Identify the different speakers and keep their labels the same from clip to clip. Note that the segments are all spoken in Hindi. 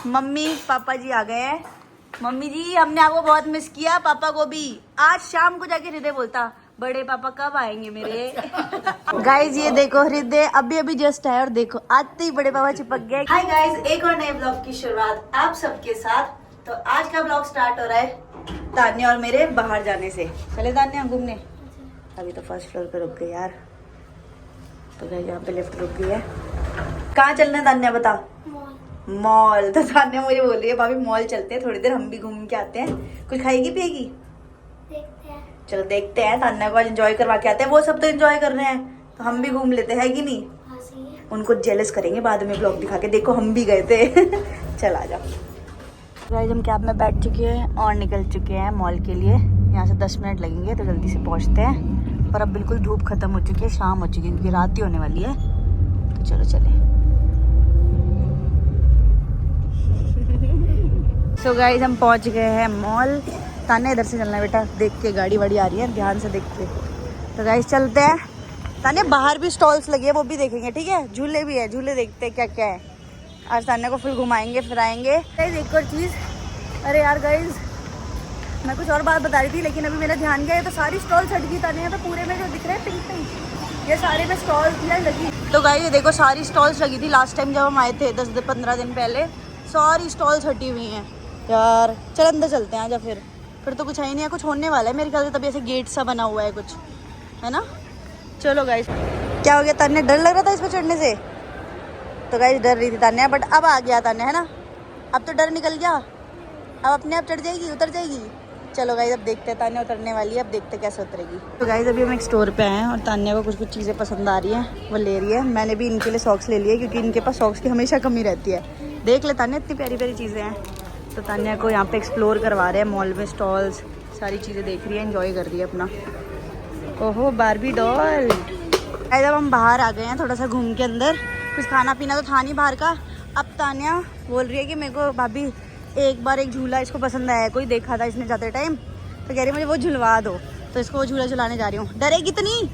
Speaker 1: मम्मी पापा जी आ गए हैं। मम्मी जी हमने आपको बहुत मिस किया, पापा को भी। आज शाम को जाके हृदय बोलता बड़े पापा कब आएंगे मेरे। गाइज ये देखो हृदय अभी अभी जस्ट आया और देखो आते ही बड़े पापा चिपक गए। हाय गाइज, एक और नए ब्लॉग की शुरुआत आप सबके साथ। तो आज का ब्लॉग स्टार्ट हो रहा है तान्या और मेरे बाहर जाने से। चले तान्या घूमने। अभी तो फर्स्ट फ्लोर पे रुक गए यार, तो गाइस यहाँ पे लिफ्ट रुक गई है। कहाँ चलना है तान्या बता। मॉल। तो तान्या मुझे बोल रही है भाभी मॉल चलते हैं, थोड़ी देर हम भी घूम के आते हैं। कुछ खाएगी पिएगी? देखते हैं। चलो देखते हैं, तान्या को एंजॉय करवा के आते हैं। वो सब तो एंजॉय कर रहे हैं तो हम भी घूम लेते हैं कि नहीं। उनको जेलस करेंगे बाद में ब्लॉग दिखा के, देखो हम भी गए थे। चल आ जाओ गाइस, हम कैब में बैठ चुके हैं और निकल चुके हैं मॉल के लिए। यहाँ से 10 मिनट लगेंगे तो जल्दी से पहुँचते हैं। पर अब बिल्कुल धूप खत्म हो चुकी है, शाम हो चुकी है क्योंकि रात ही होने वाली है। तो चलो चले। सो गाइस हम पहुंच गए हैं मॉल। तान्या इधर से चलना है बेटा, देख के गाड़ी वाड़ी आ रही है, ध्यान से देख के। तो गाइस चलते हैं। तान्या बाहर भी स्टॉल्स लगी है, वो भी देखेंगे, ठीक है। झूले भी है, झूले देखते हैं क्या क्या है। आज तान्या को फुल घुमाएंगे फिराएंगे। गाइस एक और चीज़, अरे यार गाइस मैं कुछ और बात बता रही थी लेकिन अभी मेरा ध्यान गया। तो सारी स्टॉल्स हट गई तान्या पे, पूरे में जो दिख रहे हैं पिंक पिंक, ये सारे में स्टॉल्स लगी। तो गाइस ये देखो सारी स्टॉल्स लगी थी लास्ट टाइम जब हम आए थे 10-15 दिन पहले। सारी स्टॉल्स हटी हुई हैं यार। चल अंदर चलते हैं आजा। फिर तो कुछ है ही नहीं है, कुछ होने वाला है मेरे ख्याल से, तभी ऐसे गेट सा बना हुआ है कुछ, है ना। चलो गाइस, क्या हो गया तान्या, डर लग रहा था इस पर चढ़ने से। तो गाइस डर रही थी तान्या, बट अब आ गया तान्या, है ना। अब तो डर निकल गया, अब अपने आप चढ़ जाएगी, उतर जाएगी। चलो गाइस अब देखते हैं, तान्या उतरने वाली है, अब देखते हैं कैसे उतरेगी। तो गाइस अभी हम एक स्टोर पे आए हैं और तान्या को कुछ चीज़ें पसंद आ रही हैं, वो ले रही है। मैंने भी इनके लिए सॉक्स ले लिए क्योंकि इनके पास सॉक्स की हमेशा कमी रहती है। देख ले तान्या, इतनी प्यारी प्यारी चीज़ें हैं। तो तान्या को यहाँ पे एक्सप्लोर करवा रहे हैं मॉल में, स्टॉल्स सारी चीज़ें देख रही है, एंजॉय कर रही है अपना। ओहो बारबी डॉल। जब हम बाहर आ गए हैं थोड़ा सा घूम के अंदर, कुछ खाना पीना तो था नहीं बाहर का। अब तान्या बोल रही है कि मेरे को भाभी एक बार एक झूला इसको पसंद आया, कोई देखा था इसने जाते टाइम, तो कह रही मुझे वो झुलवा दो। तो इसको वो झूला झुलाने जा रही हूँ। डरेगी तो नहीं?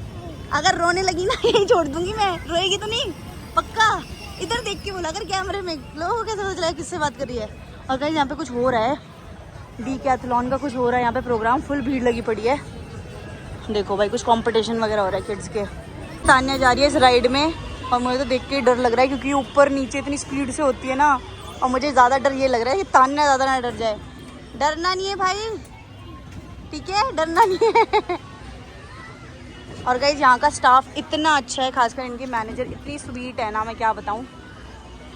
Speaker 1: अगर रोने लगी ना यही छोड़ दूंगी मैं। रोएगी तो नहीं? पक्का? इधर देख के बोला कर कैमरे में, लोगों कैसे पता चला किससे बात कर रही है। और गाइस यहाँ पे कुछ हो रहा है, डीकैथलॉन का कुछ हो रहा है यहाँ पे प्रोग्राम, फुल भीड़ लगी पड़ी है। देखो भाई कुछ कंपटीशन वगैरह हो रहा है किड्स के। तान्या जा रही है इस राइड में और मुझे तो देख के डर लग रहा है क्योंकि ऊपर नीचे इतनी स्पीड से होती है ना। और मुझे ज़्यादा डर ये लग रहा है कि तान्या ज़्यादा ना डर जाए। डरना नहीं है भाई, ठीक है, डरना नहीं है। और गाइस यहाँ का स्टाफ इतना अच्छा है, खासकर इनकी मैनेजर इतनी स्वीट है ना, मैं क्या बताऊँ।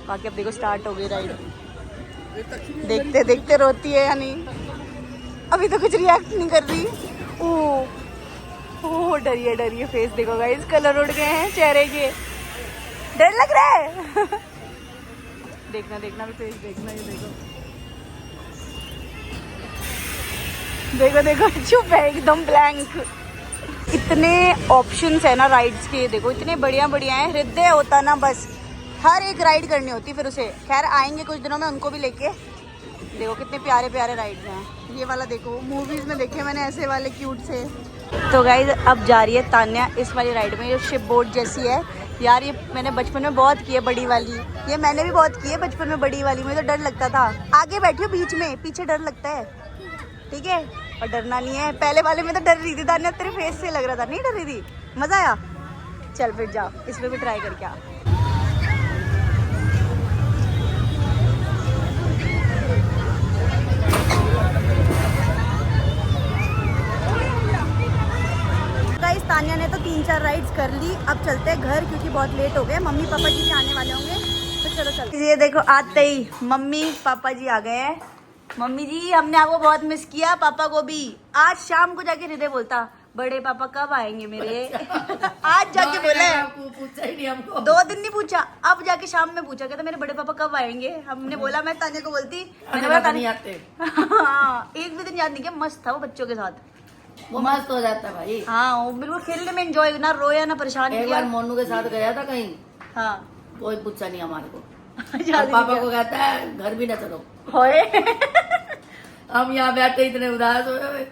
Speaker 1: बाकी अब देखो स्टार्ट हो गई राइड, देखते देखते रोती है या नहीं। अभी तो कुछ रिएक्ट नहीं कर रही। ओह डरिए फेस देखो गाइस, कलर उड़ गए हैं चेहरे के, डर लग रहा है। देखना भी फेस देखना, ये देखो चुप है एकदम ब्लैंक। इतने ऑप्शंस है ना राइड्स के, देखो इतने बढ़िया हैं। हृदय होता ना बस हर एक राइड करनी होती फिर उसे। खैर आएंगे कुछ दिनों में उनको भी लेके। देखो कितने प्यारे राइड्स हैं। ये वाला देखो मूवीज में देखे मैंने ऐसे वाले क्यूट से। तो गाइज अब जा रही है तान्या इस वाली राइड में, जो शिप बोट जैसी है यार। ये मैंने बचपन में बहुत की है बड़ी वाली, ये मैंने भी बहुत की है बचपन में बड़ी वाली। मुझे तो डर लगता था, आगे बैठियो बीच में, पीछे डर लगता है, ठीक है। और डरना नहीं है। पहले वाले में तो डर रही थी तान्या, तेरे फेस से लग रहा था नहीं डर रही थी। मजा आया? चल फिर जा इसमें भी ट्राई करके आ। तान्या ने तो 3-4 राइड्स कर ली। अब चलते हैं घर क्योंकि बहुत लेट हो गए। मम्मी पापा जी भी आने वाले होंगे, तो चलो चलते। ये देखो आते ही मम्मी पापा जी आ गए हैं। मम्मी जी हमने आपको बहुत मिस किया, पापा को भी। आज शाम को जाके हृदय बोलता बड़े पापा कब आएंगे मेरे। आज जाके बोला है, पूछा ही नहीं हमको, 2 दिन नहीं पूछा, अब जाके शाम में पूछा, कहता मेरे बड़े पापा कब आएंगे। हमने बोला, मैं तान्या को बोलती मैंने बोला नहीं आते। हाँ एक भी दिन याद नहीं किया, मस्त था वो बच्चों के साथ,
Speaker 2: वो मस्त हो जाता भाई।
Speaker 1: हाँ वो बिल्कुल खेलने में एंजॉय, ना रोया ना परेशान किया।
Speaker 2: एक बार मोनू के साथ गया था कहीं,
Speaker 1: हाँ
Speaker 2: कोई पूछा नहीं हमारे को। पापा को कहता है घर भी न चलो। हम यहाँ बैठे इतने उदास हुए,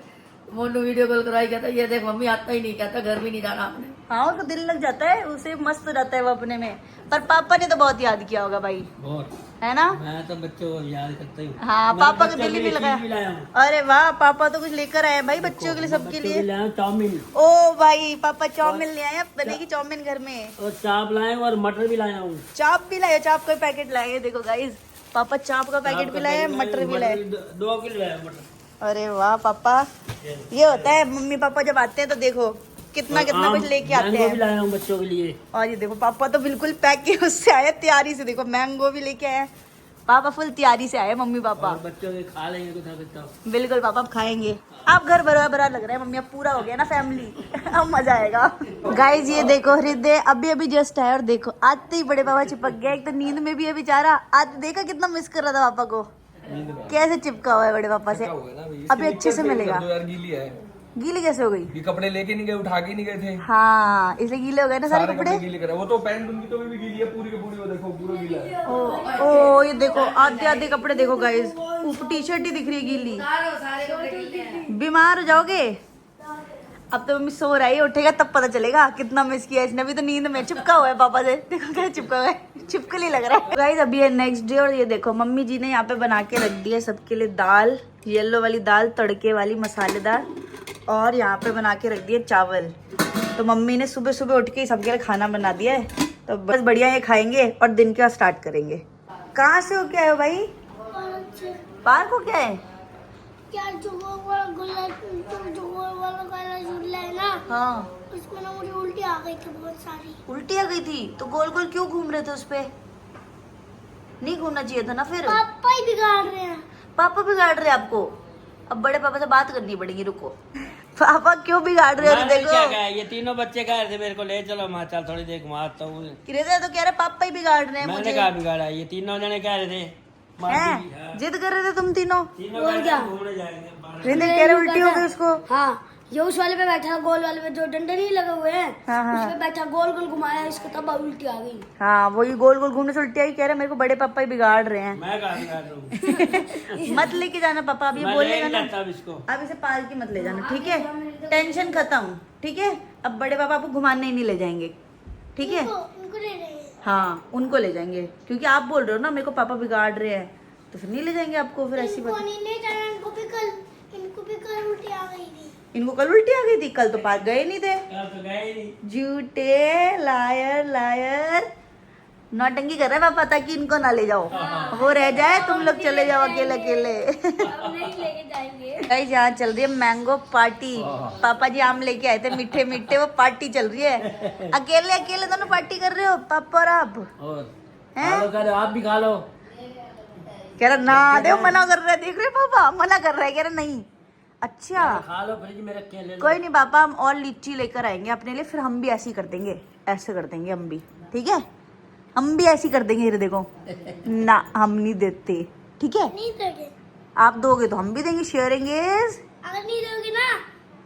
Speaker 2: मोनू वीडियो कॉल कराई, कहता ये देख मम्मी आता ही नहीं, कहता घर भी नहीं जाना हमने।
Speaker 1: हाँ उसको दिल लग जाता है, उसे मस्त हो जाता है वो अपने में। पर पापा ने तो बहुत याद किया होगा भाई,
Speaker 3: बहुत।
Speaker 1: है ना?
Speaker 3: मैं तो बच्चों को याद करता हूँ।
Speaker 1: हाँ
Speaker 3: मैं
Speaker 1: पापा का
Speaker 3: बच्चों
Speaker 1: दिल
Speaker 3: के
Speaker 1: भी
Speaker 3: लिए चीज़ भी लाया
Speaker 1: लगाया।
Speaker 3: हूँ।
Speaker 1: अरे वाह, पापा तो कुछ लेकर आए हैं भाई बच्चों के लिए, सबके
Speaker 3: बच्चों के
Speaker 1: लिए।
Speaker 3: लाया हूँ चाउमीन
Speaker 1: ओ भाई पापा चाउमीन ले आए हैं, बनेगी चाउमीन घर में।
Speaker 3: और चाप लाए हूँ और मटर भी लाया हूँ।
Speaker 1: चाप भी लाए, चाप का पैकेट लाए, देखो गाइस पापा चाप का पैकेट भी लाए, मटर भी लाए।
Speaker 3: 2 किलो लाया मटर।
Speaker 1: अरे वाह पापा, ये होता है मम्मी पापा जब आते हैं तो देखो कितना कितना कुछ लेके आते
Speaker 3: मैंगो भी
Speaker 1: हैं।
Speaker 3: लाया हूँ बच्चों के लिए।
Speaker 1: और ये देखो पापा तो बिल्कुल पैक के उससे आए, तैयारी से। देखो मैंगो भी लेके आए, पापा फुल तैयारी से आए, मम्मी पापा।
Speaker 3: और बच्चों के खा लेंगे कुछ।
Speaker 1: बिल्कुल पापा आप खाएंगे। आप घर भरा भरा लग रहा है मम्मी, अब पूरा हो गया ना फैमिली। अब मजा आएगा। गाइज ये देखो हृदय अभी अभी जस्ट आया और देखो आते ही बड़े पापा चिपक गया। एक तो नींद में भी है बेचारा, आज देखा कितना मिस कर रहा था पापा को, कैसे चिपका हुआ है बड़े पापा से। अभी अच्छे से मिलेगा।
Speaker 4: गीली है।
Speaker 1: गीली कैसे हो गई?
Speaker 4: ये कपड़े लेके नहीं गए, उठा के नहीं गए थे।
Speaker 1: हाँ इसलिए गीले हो गए ना सारे कपड़े।
Speaker 4: गीले करे, वो तो पैंट उनकी तो भी गीली है पूरी की पूरी, वो देखो पूरा गीला है।
Speaker 1: ओ ये देखो आधे आधे कपड़े देखो गाइस, ऊपर टी शर्ट ही दिख रही है गीली। बीमार हो जाओगे। अब तो मम्मी सो रही है, उठेगा तब पता चलेगा कितना मिस किया इसने। अभी तो नींद में चिपका हुआ है पापा से, देखो क्या चिपका हुआ है, चिपकली लग रहा है। गाइस अभी है नेक्स्ट डे और ये देखो मम्मी जी ने यहाँ पे बना के रख दी है सबके लिए दाल, येलो वाली दाल तड़के वाली मसालेदार, और यहाँ पे बना के रख दिए चावल। तो मम्मी ने सुबह सुबह उठ के सबके लिए खाना बना दिया है, तो बस बढ़िया ये खाएंगे और दिन का स्टार्ट करेंगे। कहाँ से हो क्या है भाई? पार्क हो क्या है?
Speaker 5: क्या जो वाला झूला है ना,
Speaker 1: हाँ
Speaker 5: उसमें ना मुझे उल्टी आ गई थी बहुत सारी।
Speaker 1: उल्टी आ गई थी तो गोल गोल क्यों घूम रहे थे उस पे? नहीं घूमना चाहिए था ना फिर।
Speaker 5: पापा ही बिगाड़ रहे हैं।
Speaker 1: पापा बिगाड़ रहे हैं आपको? अब बड़े पापा से बात करनी पड़ेगी, रुको। पापा क्यों बिगाड़ रहे हो?
Speaker 3: मैंने
Speaker 1: देखो
Speaker 3: क्या कहा, ये तीनों बच्चे कह रहे थे मेरे को ले चलो, मैं चल थोड़ी देर घुमाता हूँ।
Speaker 1: किरे तो कह रहे पापा ही बिगाड़ रहे हैं
Speaker 3: मैंने
Speaker 1: मुझे।
Speaker 3: कहा बिगाड़ा, ये तीनों जने कह रहे थे।
Speaker 1: हैं? जिद कर रहे थे तुम तीनों।
Speaker 3: तीनों कह रहे थे घूमने जाएंगे बाहर।
Speaker 1: रिंदर कह रहे उल्टी हो गई उसको।
Speaker 5: हाँ ये उस वाले पे बैठा, गोल वाले पे जो डंडे नहीं लगे हुए हैं,
Speaker 1: हाँ, हाँ।
Speaker 5: उस पे बैठा, गोल गोल घुमाया इसको, तब उल्टी आ गई।
Speaker 1: हाँ वही गोल गोल घूमने से उल्टी आई। कह रहे मेरे को बड़े पापा ही बिगाड़ रहे हैं।
Speaker 3: मैं कहा बिगाड़ रहा हूँ।
Speaker 1: मत लेके जाना पापा, अब ये
Speaker 3: मैं
Speaker 1: बोलेगा
Speaker 3: नहीं
Speaker 1: ना,
Speaker 3: जाता अब इसको।
Speaker 1: अब इसे पाल के मत ले जाना, ठीक है? टेंशन खत्म, ठीक है? अब बड़े पापा आपको घुमाने ही नहीं ले जाएंगे, ठीक है?
Speaker 5: उनको ले रहे हैं।
Speaker 1: हाँ उनको ले जाएंगे, क्योंकि आप बोल रहे हो ना मेरे को पापा बिगाड़ रहे हैं, तो फिर नहीं ले जाएंगे आपको। फिर ऐसी बात,
Speaker 5: नहीं ले जाना, इनको भी कल उल्टी आ गई थी।
Speaker 1: इनको कल उल्टी आ गई थी? कल तो पार्क गए नहीं थे।
Speaker 3: कल तो गए ही नहीं।
Speaker 1: झूठे लायर लायर, नौटंकी कर रहे हैं पापा ताकि इनको ना ले जाओ, वो रह जाए, तुम लोग चले जाओ अकेले अकेले।
Speaker 5: अब नहीं लेके जाएंगे।
Speaker 1: गाइस यहाँ चल रही है मैंगो पार्टी। पापा जी आम लेके आए थे मीठे मीठे, वो पार्टी चल रही है। अकेले अकेले दोनों पार्टी कर रहे हो पापा और आप?
Speaker 3: और
Speaker 1: हैं?
Speaker 3: खा लो, कह रहे हो, आप भी खा लो।
Speaker 1: कह रहा ना दे, मना कर रहे, देख रहे पापा मना कर रहे, कह रहे नहीं। अच्छा
Speaker 3: खा लो, फ्रिज में रख के ले लो।
Speaker 1: कोई नहीं पापा, हम और लीची लेकर आएंगे अपने लिए, फिर हम भी ऐसे ही कर देंगे, ऐसे कर देंगे हम भी, ठीक है? हम भी ऐसे ही कर देंगे हृदय को। ना हम नहीं देते, ठीक है?
Speaker 5: नहीं दोगे?
Speaker 1: आप दोगे तो हम भी देंगे, शेयरेंगे।
Speaker 5: अगर नहीं दोगे ना,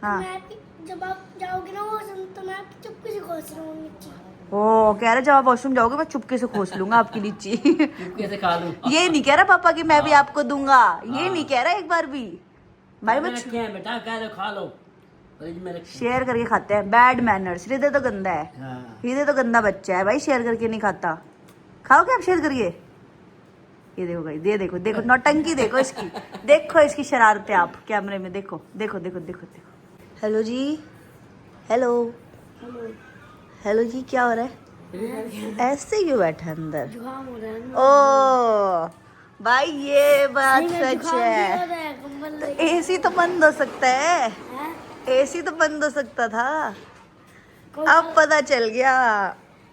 Speaker 1: हाँ।
Speaker 5: जब आप जाओगे ना वॉशरूम, तो मैं चुपके से खोस रहा हूँ नीचे।
Speaker 1: ओ कह रहे जब आप वॉशरूम जाओगे मैं चुपके से खोस लूंगा आपकी लीची।
Speaker 3: चुपके से खा लूं।
Speaker 1: ये नहीं कह रहा पापा कि मैं भी आपको दूंगा, ये नहीं कह रहा एक बार भी। भाई
Speaker 3: में
Speaker 1: मैं
Speaker 3: रखे हैं बेटा, कह रहे हो, खा लो, फ्रिज में रखे हैं।
Speaker 1: शेयर करके खाते हैं, बैड मैनर्स। हृदय तो गंदा है,
Speaker 3: हाँ।
Speaker 1: हृदय तो गंदा बच्चा है भाई, शेयर करके नहीं खाता। खाओगे आप शेयर करिए? ये देखो भाई, ये देखो देखो नौटंकी, देखो इसकी, देखो इसकी शरारतें। आप कैमरे में देखो देखो देखो देखो देखो। हेलो जी, हेलो हेलो जी, क्या हो रहा है? ऐसे क्यों बैठा अंदर?
Speaker 5: जुकाम हो रहा है।
Speaker 1: ओ भाई ये बात सच है।
Speaker 5: कंबल
Speaker 1: तो एसी तो बंद हो सकता है,
Speaker 5: है?
Speaker 1: एसी तो बंद हो सकता था। अब पता चल गया,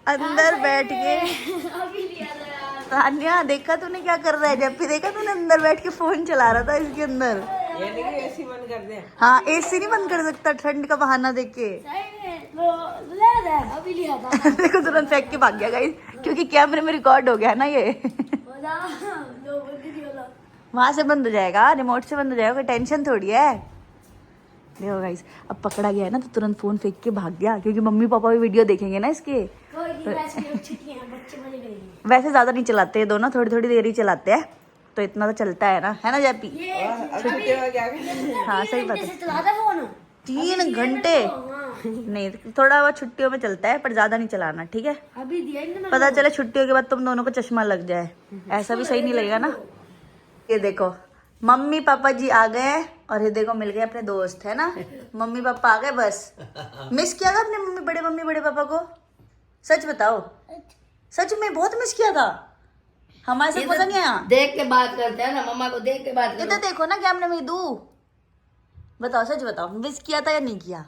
Speaker 1: अंदर बैठ के।
Speaker 5: अभी लिया था यार।
Speaker 1: तान्या देखा तूने क्या कर रहा है? जब भी देखा तूने अंदर बैठ के फोन चला रहा था इसके अंदर।
Speaker 2: ये देखिए एसी बंद कर दे।
Speaker 1: हाँ एसी नहीं बंद कर सकता ठंड का बहाना देख के।
Speaker 5: सही में, वो ले रहा है, अभी लिया था।
Speaker 1: देखो तुरंत फेंक के भाग गया गाइस, क्योंकि कैमरे में रिकॉर्ड हो गया ना ये।
Speaker 5: लो बंद नहीं होला।
Speaker 1: वहां से बंद हो जाएगा, रिमोट से बंद हो जाएगा, कोई टेंशन थोड़ी है। देखो गाइस अब पकड़ा गया है ना तो तुरंत फोन फेंक के भाग गया, क्योंकि मम्मी पापा भी वीडियो देखेंगे ना इसके।
Speaker 5: कोई नहीं, वैसे भी छुट्टियां हैं, बच्चे मजे करेंगे।
Speaker 1: वैसे ज्यादा नहीं चलाते हैं दोनों, थोड़ी थोड़ी देर ही चलाते हैं, तो इतना तो चलता है ना जैपी?
Speaker 5: ये
Speaker 2: छुट्टी में क्या करें?
Speaker 1: हाँ सही बात है।
Speaker 5: से चलाता है फोन।
Speaker 1: 3 घंटे नहीं, थोड़ा बहुत छुट्टियों में चलता है, पर ज्यादा नहीं चलाना, ठीक है?
Speaker 5: अभी दिया ही ना
Speaker 1: पता चले छुट्टियों के बाद तुम दोनों को चश्मा लग जाए, ऐसा भी सही नहीं लगेगा ना। ये देखो मम्मी पापा जी आ गए हैं और ये देखो मिल गए अपने दोस्त, है ना? मम्मी पापा आ गए बस। मिस किया था अपने मम्मी बड़े पापा को? सच बताओ, सच में बहुत मिस किया था। हमारे साथ मजा नहीं आया।
Speaker 2: देख के बात करते हैं ना, मम्मा को देख के बात
Speaker 1: ये
Speaker 2: करो।
Speaker 1: तो देखो ना कैमरे में दू। बताओ सच बताओ, मिस किया था या नहीं किया?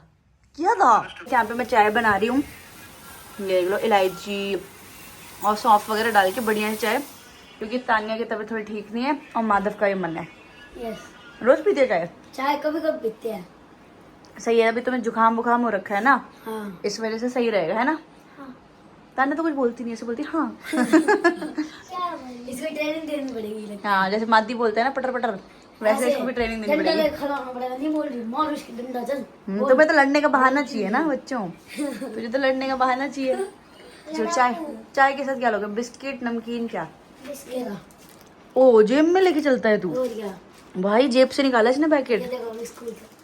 Speaker 1: किया था। यहाँ पे मैं चाय बना रही हूँ, देख लो, इलायची और सौंफ वगैरह डाल के बढ़िया चाय, क्योंकि तानिया की तबीयत थोड़ी ठीक नहीं है और माधव का भी मन है।
Speaker 5: यस,
Speaker 1: रोज पीते चाय?
Speaker 5: चाय कभी कभी पीते हैं।
Speaker 1: सही है, अभी तुम्हें जुकाम बुखाम हो रखा है ना,
Speaker 5: हाँ
Speaker 1: इस वजह से सही रहेगा, है ना?
Speaker 5: हाँ।
Speaker 1: तानिया तो कुछ बोलती नहीं, ऐसे बोलती हाँ।
Speaker 5: इसको ट्रेनिंग देनी पड़ेगी लगता
Speaker 1: हाँ, जैसे मादी बोलते हैं ना पटर पटर, वैसे इसको भी ट्रेनिंग देनी
Speaker 5: डंडा
Speaker 1: पड़ेगी।
Speaker 5: लेके खड़ा होना पड़ेगा। नहीं बोल रही, मार उसकी डंडा, चल।
Speaker 1: तुम्हें तो लड़ने का बहाना चाहिए ना बच्चों, तुझे तो लड़ने का बहाना चाहिए। जो चाय के साथ क्या लोगे? बिस्किट, नमकीन, क्या?
Speaker 5: बिस्किट।
Speaker 1: ओ, जेब में लेके चलता है तू?
Speaker 5: और क्या?
Speaker 1: भाई जेब से निकाला इसने
Speaker 5: ये
Speaker 1: पैकेट।
Speaker 5: देखो बिस्कुट का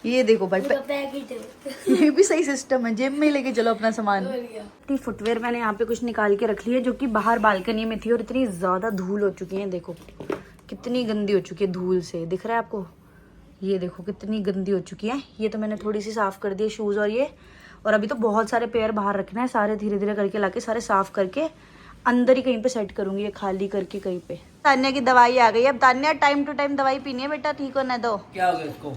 Speaker 1: ये देखो भाई,
Speaker 5: पूरा पैकेट है।
Speaker 1: ये भी सही सिस्टम है, जेब में ही लेके चलो अपना सामान।
Speaker 5: और क्या?
Speaker 1: इतनी फुटवेयर मैंने यहाँ पे कुछ निकाल के रख ली है, जो कि बाहर बालकनी में थी, और इतनी ज्यादा धूल हो चुकी है। देखो कितनी गंदी हो चुकी है धूल से, दिख रहा है आपको? ये देखो कितनी गंदी हो चुकी है। ये तो मैंने थोड़ी सी साफ कर दी है, शूज और ये। और अभी तो बहुत सारे पेयर बाहर रखना है, सारे धीरे धीरे करके लाके सारे साफ करके अंदर ही कहीं पे सेट करूंगी, ये खाली करके कहीं पे। तान्या की दवाई आ गई। अब तान्या टाइम टू टाइम दवाई पीनी है बेटा, ठीक होने दो।
Speaker 3: क्या हो गया इसको?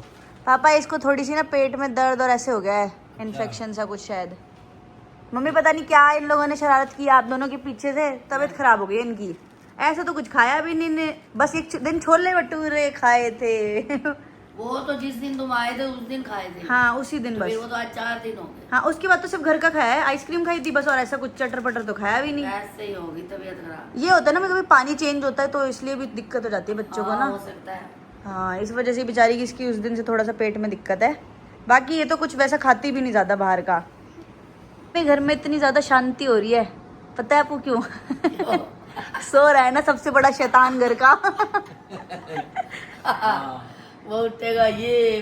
Speaker 1: पापा इसको थोड़ी सी ना पेट में दर्द और ऐसे हो गया है, इन्फेक्शन सा कुछ शायद। मम्मी पता नहीं क्या इन लोगों ने शरारत की आप दोनों के पीछे से, तबीयत खराब हो गई इनकी। ऐसे तो कुछ खाया भी नहीं ने, बस एक दिन छोले भटूरे खाए थे।
Speaker 2: वो तो जिस दिन तुम आए थे उस दिन खाए थे।
Speaker 1: हाँ उसी दिन
Speaker 2: फिर
Speaker 1: बस।
Speaker 2: वो तो आज 4 दिन हो गए।
Speaker 1: हाँ उसके बाद तो सिर्फ घर का खाया है, आइसक्रीम खाई थी बस, और ऐसा कुछ चटर पटर तो खाया भी नहीं।
Speaker 2: ऐसे ही होगी तबीयत खराब।
Speaker 1: ये होता है ना, कभी पानी चेंज होता है तो इसलिए भी दिक्कत हो जाती है बच्चों को
Speaker 2: हाँ,
Speaker 1: ना।
Speaker 2: हो सकता है।
Speaker 1: हाँ इस वजह से बेचारी की इसकी उस दिन से थोड़ा सा पेट में दिक्कत है। बाकी ये तो कुछ वैसा खाती भी नहीं ज्यादा बाहर का। मेरे घर में इतनी ज्यादा शांति हो रही है, पता है आपको क्यों? सो रहा है ना सबसे बड़ा शैतान घर का।
Speaker 2: वो उठेगा, ये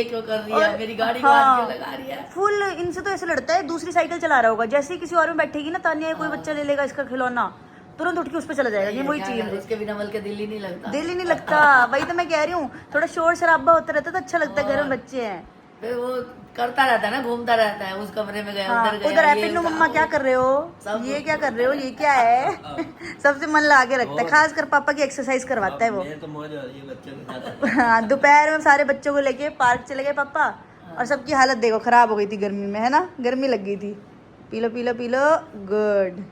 Speaker 2: क्यों कर रही है? मेरी गाड़ी को
Speaker 1: हाँ,
Speaker 2: हाथ क्यों लगा रही है?
Speaker 1: फुल इनसे तो ऐसे लड़ता है, दूसरी साइकिल चला रहा होगा, जैसे ही किसी और में बैठेगी ना तानिया, कोई बच्चा ले लेगा इसका खिलौना, तुरंत उठ के उस पर चला जाएगा, ये वही
Speaker 2: क्या
Speaker 1: चाहिए
Speaker 2: करे,
Speaker 1: मुझे।
Speaker 2: उसके बिना बल के दिल ही नहीं लगता।
Speaker 1: दिल ही नहीं लगता, वही तो मैं कह रही हूँ, थोड़ा शोर शराबा होता रहता है तो अच्छा लगता है, घर में बच्चे हैं।
Speaker 2: फिर वो करता रहता है ना, घूमता रहता है, उस कमरे में गया,
Speaker 1: हाँ,
Speaker 2: उधर गया,
Speaker 1: उधर है,
Speaker 2: ये
Speaker 1: पिन्नू
Speaker 2: उधर।
Speaker 1: मम्मा क्या कर रहे हो,
Speaker 2: सब
Speaker 1: ये क्या कर रहे हो, ये क्या है। सबसे मन लगा के रखता है, खासकर पापा की एक्सरसाइज करवाता है वो।
Speaker 3: मेरे तो मौज हो रही है बच्चों के साथ।
Speaker 1: हाँ दोपहर में सारे बच्चों को लेके पार्क चले गए पापा, और सबकी हालत देखो खराब हो गई थी गर्मी में, है ना? गर्मी लग गई थी। P low P low P low, good.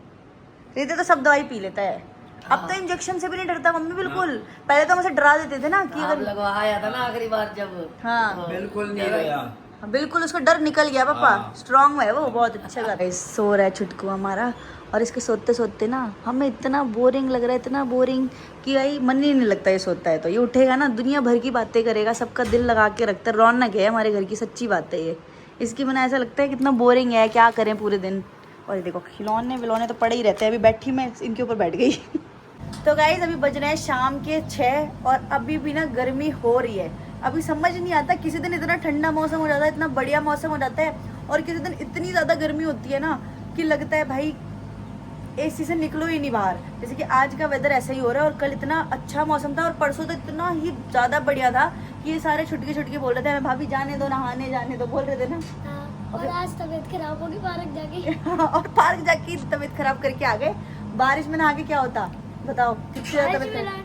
Speaker 1: रीते तो सब दवाई पी लेता है, अब तो इंजेक्शन से भी नहीं डरता मम्मी बिल्कुल। पहले तो मुझे डरा देते थे ना कि
Speaker 2: आप
Speaker 1: अगर,
Speaker 2: लगवाया था ना आखिरी बार जब।
Speaker 1: हाँ
Speaker 3: बिल्कुल नहीं गया।
Speaker 1: बिल्कुल उसका डर निकल गया पापा, स्ट्रांग है वो, बहुत अच्छा कर रहा है। सो रहा है छुटकू हमारा, और इसके सोते सोते ना हमें इतना बोरिंग लग रहा है, इतना बोरिंग कि भाई मन ही नहीं लगता ये सोता है तो। ये उठेगा ना दुनिया भर की बातें करेगा, सबका दिल लगा के रखता है, रौनक है हमारे घर की, सच्ची बात है ये। इसकी बिना ऐसा लगता है कितना बोरिंग है, क्या करें पूरे दिन। और ये देखो खिलौने विलौने तो पड़े ही रहते हैं, अभी बैठी मैं इनके ऊपर बैठ गई। तो गाइस अभी बज रहे हैं शाम के 6 और अभी भी ना गर्मी हो रही है। अभी समझ नहीं आता, किसी दिन इतना ठंडा मौसम हो जाता है, इतना बढ़िया मौसम हो जाता है, और किसी दिन इतनी ज़्यादा गर्मी होती है ना कि लगता है भाई एसी से निकलो ही नहीं बाहर। जैसे कि आज का वेदर ऐसा ही हो रहा है, और कल इतना अच्छा मौसम था, और परसों तो इतना ही ज़्यादा बढ़िया था कि ये सारे छुटके बोल रहे थे हमें भाभी जाने दो, नहाने जाने दो, बोल रहे थे ना।
Speaker 5: और आज तबीयत खराब होगी पार्क जाके।
Speaker 1: और पार्क जाके तबीयत खराब करके आ गए। बारिश में नहा के क्या होता बताओ, कितनी ज़्यादा तबीयत खराब,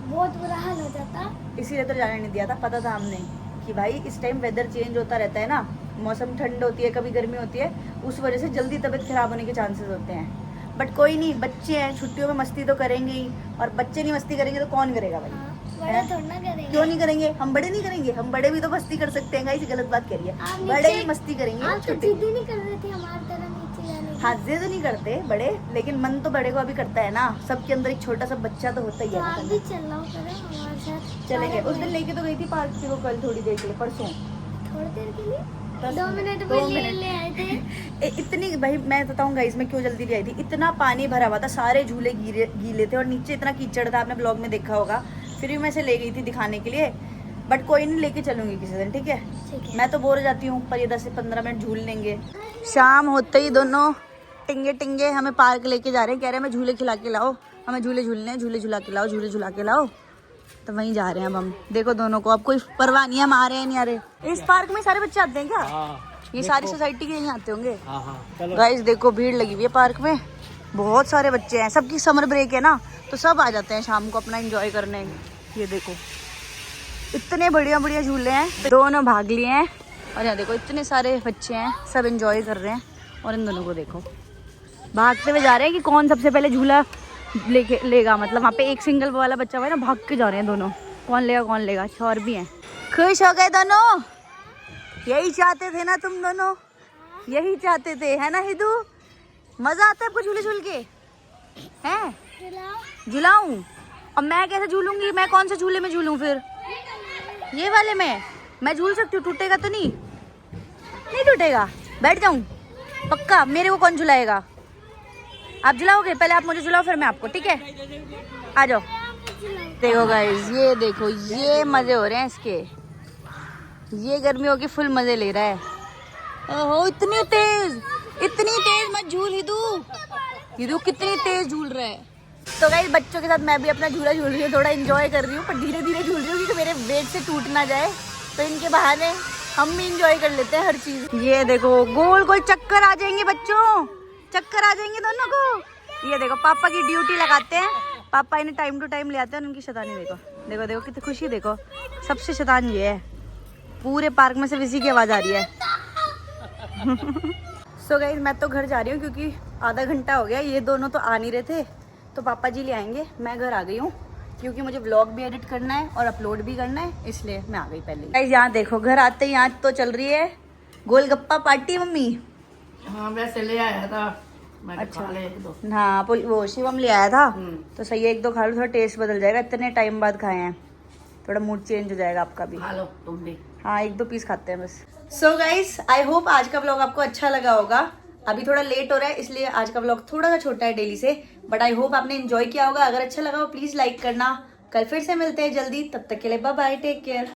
Speaker 5: बहुत बुरा हाल हो जाता।
Speaker 1: इसीलिए तो जाने नहीं दिया था, पता था हमने कि भाई इस टाइम वेदर चेंज होता रहता है ना, मौसम ठंड होती है कभी गर्मी होती है, उस वजह से जल्दी तबीयत खराब होने के चांसेस होते हैं। बट कोई नहीं, बच्चे हैं, छुट्टियों में मस्ती तो करेंगे ही, और बच्चे नहीं मस्ती करेंगे तो कौन करेगा भाई?
Speaker 5: बड़ा थोड़ा ना करेंगे।
Speaker 1: क्यों नहीं करेंगे? हम बड़े नहीं करेंगे? हम बड़े भी तो मस्ती कर सकते हैं, गाइस गलत बात करिए, बड़े भी मस्ती करेंगे।
Speaker 5: आप तो जिद ही नहीं कर रहे थे हमारी तरह नीचे जाने की।
Speaker 1: हाँ जिद नहीं करते बड़े, लेकिन मन तो बड़े को अभी करता है ना, सबके अंदर एक छोटा सा बच्चा तो होता ही
Speaker 5: तो
Speaker 1: है
Speaker 5: आप
Speaker 1: ना।
Speaker 5: भी चल रहा करो हमारे साथ।
Speaker 1: चलेंगे, उस दिन लेके तो गई थी पार्क से वो, कल थोड़ी देर के लिए, परसों
Speaker 5: थोड़ी देर के लिए
Speaker 1: 10
Speaker 5: 2 मिनट
Speaker 1: दो
Speaker 5: में
Speaker 1: मिनट।
Speaker 5: ले आए थे।
Speaker 1: इतनी भाई मैं बताऊँ गाइस मैं क्यों जल्दी ले आई थी, इतना पानी भरा हुआ था, सारे झूले गीले थे, और नीचे इतना कीचड़ था, आपने ब्लॉग में देखा होगा। फिर भी मैं इसे ले गई थी दिखाने के लिए, बट कोई नहीं, लेके चलूंगी किसी दिन, ठीक है?
Speaker 5: ठीक है।
Speaker 1: मैं तो बोर हो जाती हूँ, पर ये 10 से 15 मिनट झूल लेंगे। शाम होते ही दोनों टिंगे टिंगे हमें पार्क लेके जा रहे हैं, कह रहे हैं हमें झूले खिला के लाओ, हमें झूले झूलने हैं, झूले झुला के लाओ, झूले झुला के लाओ। तो वहीं जा रहे हैं अब हम। देखो दोनों को अब कोई परवाह नहीं है, हम आ रहे हैं नहीं आ रहे। इस पार्क में सारे बच्चे आते हैं क्या? ये सारी सोसाइटी के यहीं आते होंगे। गाइस देखो भीड़ लगी हुई है पार्क में, बहुत सारे बच्चे हैं, सबकी समर ब्रेक है ना, तो सब आ जाते हैं शाम को अपना एंजॉय करने। ये देखो इतने बढ़िया बढ़िया झूले हैं, दोनों भाग लिए हैं। और यहाँ देखो इतने सारे बच्चे हैं, सब एंजॉय कर रहे हैं। और इन दोनों को देखो भागते हुए जा रहे हैं कि कौन सबसे पहले झूला लेगा। मतलब वहाँ पे एक सिंगल वाला बच्चा हुआ है ना, भाग के जा रहे हैं दोनों, कौन लेगा। अच्छा और भी हैं, खुश हो गए दोनों? यही चाहते थे ना तुम दोनों, यही चाहते थे, है ना हिदू? मजा आता है आपको झूले झूल के? हैं झूलाऊं? अब मैं कैसे झूलूंगी? मैं कौन से झूले में झूलूं फिर? ये वाले में मैं झूल सकती हूँ, टूटेगा तो नहीं? नहीं टूटेगा, बैठ जाऊं पक्का? मेरे को कौन झुलाएगा? आप झुलाओगे? पहले आप मुझे झुलाओ फिर मैं आपको, ठीक है? आ जाओ। देखो गाइस, ये देखो ये मजे हो रहे हैं इसके, ये गर्मियों के फुल मजे ले रहा है। ओहो इतनी तेज मत झूल हिदू, हिदू कितनी तेज झूल रहा है। तो गाइस बच्चों के साथ मैं भी अपना झूला झूल रही हूँ, थोड़ा एंजॉय कर रही हूँ, पर धीरे धीरे झूल रही हूँ क्योंकि मेरे वेट से टूट ना जाए। तो इनके बहाने हम भी एंजॉय कर लेते हैं हर चीज। ये देखो गोल गोल चक्कर आ जाएंगे बच्चों, चक्कर आ जाएंगे दोनों को। ये देखो पापा की ड्यूटी लगाते हैं, पापा इन्हें टाइम टू टाइम ले आते हैं। उनकी शैतानी देखो, देखो देखो कितनी खुशी, देखो सबसे शैतान ये है पूरे पार्क में, से इसी की आवाज आ रही है। सो गाइस मैं तो घर जा रही हूँ क्योंकि आधा घंटा हो गया, ये दोनों तो आ नहीं रहे थे, तो पापा जी ले आएंगे। मैं घर आ गई हूँ क्योंकि मुझे व्लॉग भी एडिट करना है और अपलोड भी करना है, इसलिए मैं आ गई पहले। गाइस यहाँ देखो घर आते ही आज तो चल रही है गोलगप्पा पार्टी। मम्मी
Speaker 2: हाँ वैसे ले आया था मैं,
Speaker 1: अच्छा।
Speaker 2: खा ले एक दो।
Speaker 1: हाँ वो शिवम ले आया था, तो सही है, एक दो खा लो, थोड़ा टेस्ट बदल जाएगा, इतने टाइम बाद खाए हैं, थोड़ा मूड चेंज हो जाएगा आपका भी।
Speaker 2: खा लो तुम भी।
Speaker 1: हाँ एक दो पीस खाते हैं बस। सो गाइस आई होप आज का व्लॉग आपको अच्छा लगा होगा। अभी थोड़ा लेट हो रहा है इसलिए आज का व्लॉग थोड़ा सा छोटा है डेली से, बट आई होप आपने एंजॉय किया होगा। अगर अच्छा लगा हो प्लीज लाइक करना। कल फिर से मिलते हैं जल्दी, तब तक के लिए बाय बाय, टेक केयर।